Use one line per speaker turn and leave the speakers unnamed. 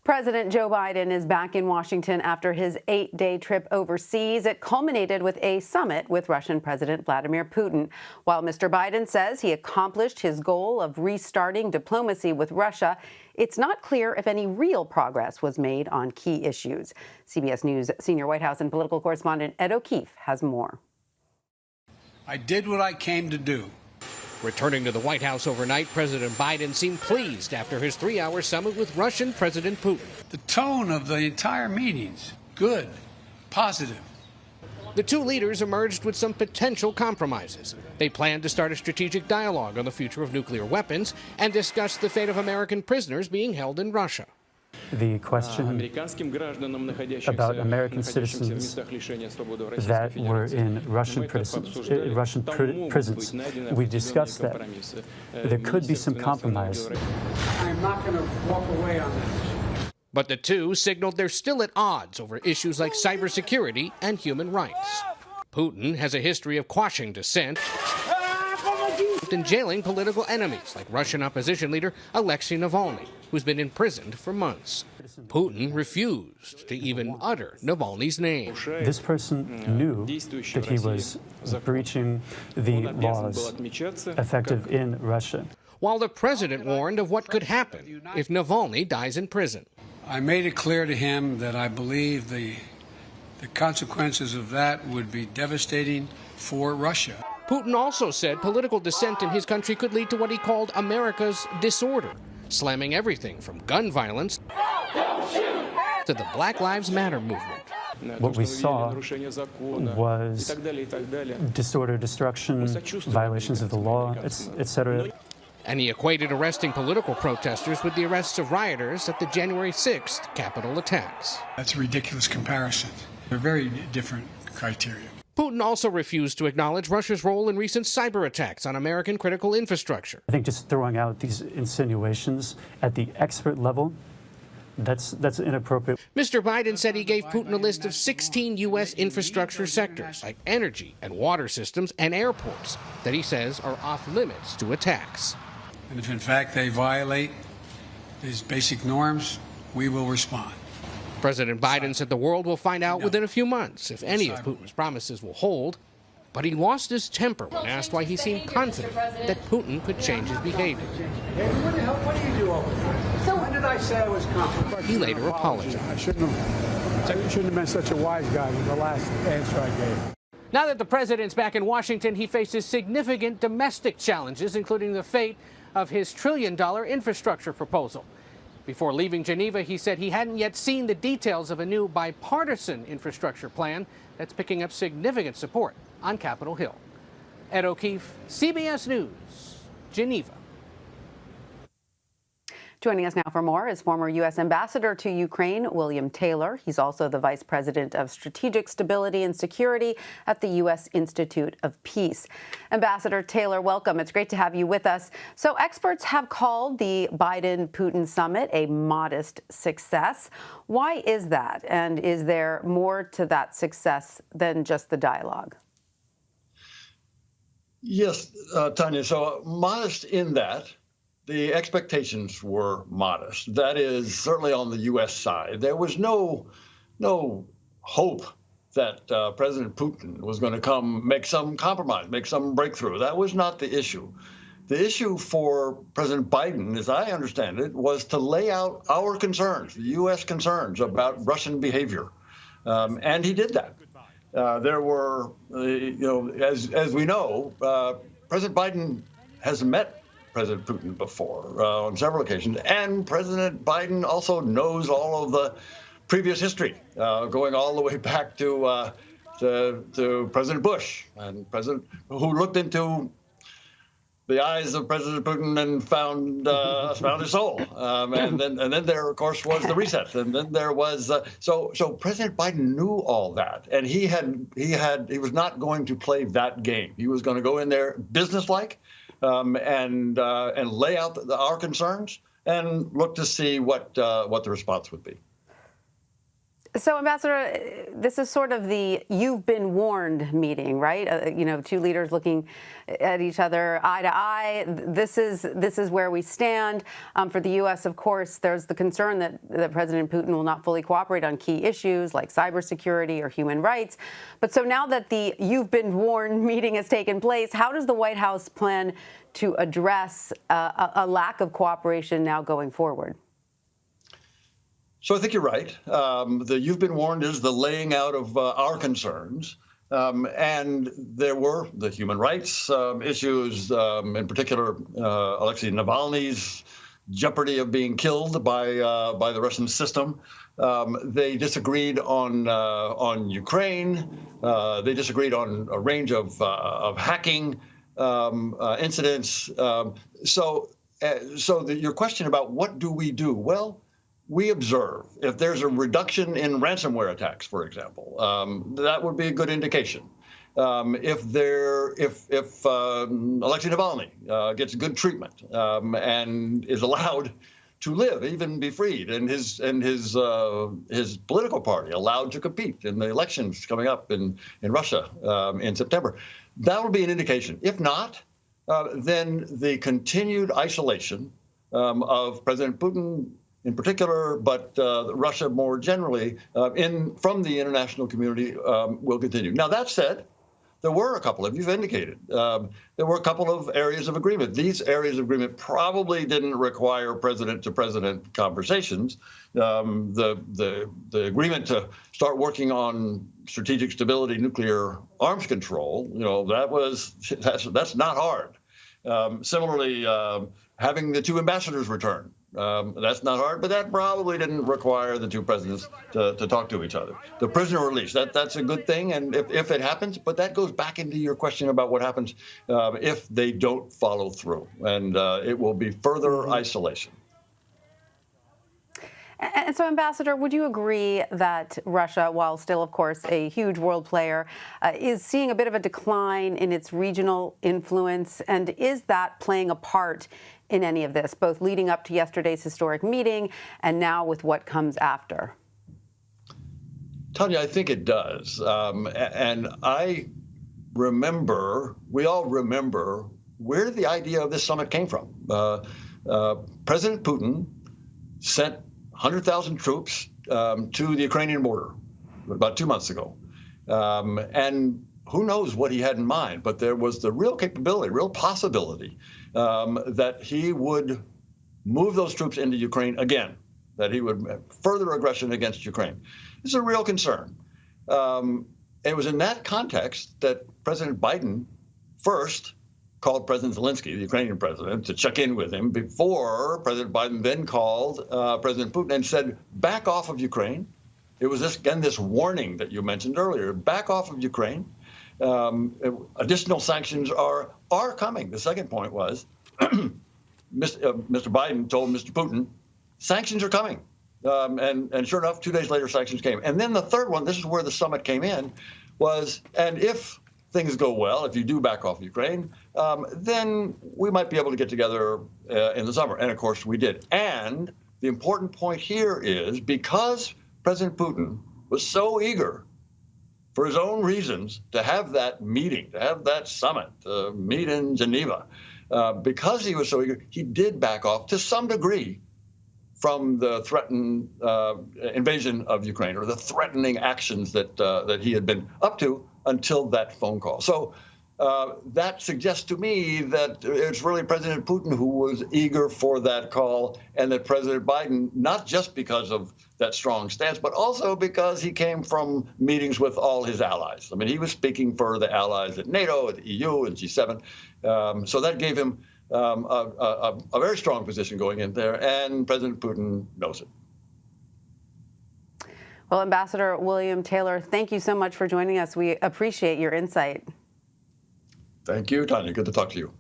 President Joe Biden is back in Washington after his 8-day trip overseas. It culminated with a summit with Russian President Vladimir Putin. While Mr. Biden says he accomplished his goal of restarting diplomacy with Russia, it's not clear if any real progress was made on key issues. CBS News senior White House and political correspondent Ed O'Keefe has more.
I did what I came to do.
Returning to the White House overnight, President Biden seemed pleased after his 3-hour summit with Russian President Putin.
The tone of the entire meetings, good, positive.
The two leaders emerged with some potential compromises. They planned to start a strategic dialogue on the future of nuclear weapons and discuss the fate of American prisoners being held in Russia.
The question about American citizens that were in Russian prisons, we discussed that. There could be some compromise.
I'm not going to walk away on this.
But the two signaled they're still at odds over issues like cybersecurity and human rights. Putin has a history of quashing dissent and jailing political enemies like Russian opposition leader Alexei Navalny, who's been imprisoned for months. Putin refused to even utter Navalny's name.
This person knew that he was breaching the laws effective in Russia.
While the president warned of what could happen if Navalny dies in prison.
I made it clear to him that I believe the consequences of that would be devastating for Russia.
Putin also said political dissent in his country could lead to what he called America's disorder, slamming everything from gun violence to the Black Lives Matter movement.
What we saw was disorder, destruction, violations of the law, etc.
And he equated arresting political protesters with the arrests of rioters at the January 6th Capitol attacks.
That's a ridiculous comparison. They're very different criteria.
Putin also refused to acknowledge Russia's role in recent cyber attacks on American critical infrastructure.
I think just throwing out these insinuations at the expert level, that's inappropriate.
Mr. Biden said he gave Putin a list of 16 U.S. infrastructure sectors like energy and water systems and airports that he says are off limits to attacks.
And if in fact they violate these basic norms, we will respond.
President Biden said the world will find out within a few months if any of Putin's promises will hold. But he lost his temper when asked why he seemed confident that Putin could change his behavior.
Hey, what the hell? What do you do over there? So when did I say I was confident?
He later apologized.
I shouldn't have been such a wise guy with the last answer I gave.
Now that the president's back in Washington, he faces significant domestic challenges, including the fate of his trillion-dollar infrastructure proposal. Before leaving Geneva, he said he hadn't yet seen the details of a new bipartisan infrastructure plan that's picking up significant support on Capitol Hill. Ed O'Keefe, CBS News, Geneva.
Joining us now for more is former U.S. Ambassador to Ukraine, William Taylor. He's also the Vice President of Strategic Stability and Security at the U.S. Institute of Peace. Ambassador Taylor, welcome. It's great to have you with us. So experts have called the Biden-Putin summit a modest success. Why is that? And is there more to that success than just the dialogue?
Yes, Tanya. So modest in that the expectations were modest. That is certainly on the U.S. side. There was no hope that President Putin was going to come make some compromise, make some breakthrough. That was not the issue. The issue for President Biden, as I understand it, was to lay out our concerns, the U.S. concerns about Russian behavior. And he did that. There were, as we know, President Biden has met President Putin before on several occasions, and President Biden also knows all of the previous history, going all the way back to President Bush, and who looked into the eyes of President Putin and found his soul, and then there of course was the reset, and then there was so President Biden knew all that, and he was not going to play that game. He was going to go in there businesslike. And lay out our concerns and look to see what the response would be.
So, Ambassador, this is sort of the "you've been warned" meeting, right? You know, two leaders looking at each other eye to eye. This is where we stand. For the U.S., of course, there's the concern that President Putin will not fully cooperate on key issues like cybersecurity or human rights. But so now that the "you've been warned" meeting has taken place, how does the White House plan to address a lack of cooperation now going forward?
So I think you're right. The "you've been warned" is the laying out of our concerns. And there were the human rights issues, in particular, Alexei Navalny's jeopardy of being killed by the Russian system. They disagreed on Ukraine. They disagreed on a range of hacking incidents. So your question about what do we do? Well, we observe. If there's a reduction in ransomware attacks, for example, that would be a good indication. If Alexei Navalny gets good treatment and is allowed to live, even be freed, and his political party allowed to compete in the elections coming up in Russia in September, that would be an indication. If not, then the continued isolation of President Putin in particular, but Russia more generally, from the international community will continue. Now, that said, there were a couple of, you've indicated, there were a couple of areas of agreement. These areas of agreement probably didn't require president-to-president conversations. The agreement to start working on strategic stability, nuclear arms control, that's not hard. Similarly, having the two ambassadors return. That's not hard, but that probably didn't require the two presidents to talk to each other. The prisoner release, that's a good thing, and if it happens, but that goes back into your question about what happens if they don't follow through, and it will be further isolation.
And so, Ambassador, would you agree that Russia, while still, of course, a huge world player, is seeing a bit of a decline in its regional influence? And is that playing a part in any of this, both leading up to yesterday's historic meeting and now with what comes after?
Tanya, I think it does. And I remember, we all remember, where the idea of this summit came from. President Putin sent 100,000 troops to the Ukrainian border about 2 months ago. And who knows what he had in mind, but there was the real capability, real possibility that he would move those troops into Ukraine again, that he would further aggression against Ukraine. This is a real concern. It was in that context that President Biden first called President Zelensky, the Ukrainian president, to check in with him before President Biden then called President Putin and said, back off of Ukraine. It was this warning that you mentioned earlier, back off of Ukraine. Additional sanctions are coming. The second point was Mr. Biden told Mr. Putin, sanctions are coming. And sure enough, 2 days later, sanctions came. And then the third one, this is where the summit came in, was, and if things go well, if you do back off Ukraine, then we might be able to get together in the summer. And of course, we did. And the important point here is because President Putin was so eager for his own reasons to have that meeting, to have that summit, meet in Geneva, because he was so eager, he did back off to some degree from the threatened invasion of Ukraine or the threatening actions that he had been up to until that phone call. So that suggests to me that it's really President Putin who was eager for that call, and that President Biden, not just because of that strong stance, but also because he came from meetings with all his allies. I mean, he was speaking for the allies at NATO, at the EU, and G7. So that gave him a very strong position going in there, and President Putin knows it.
Well, Ambassador William Taylor, thank you so much for joining us. We appreciate your insight.
Thank you, Tanya. Good to talk to you.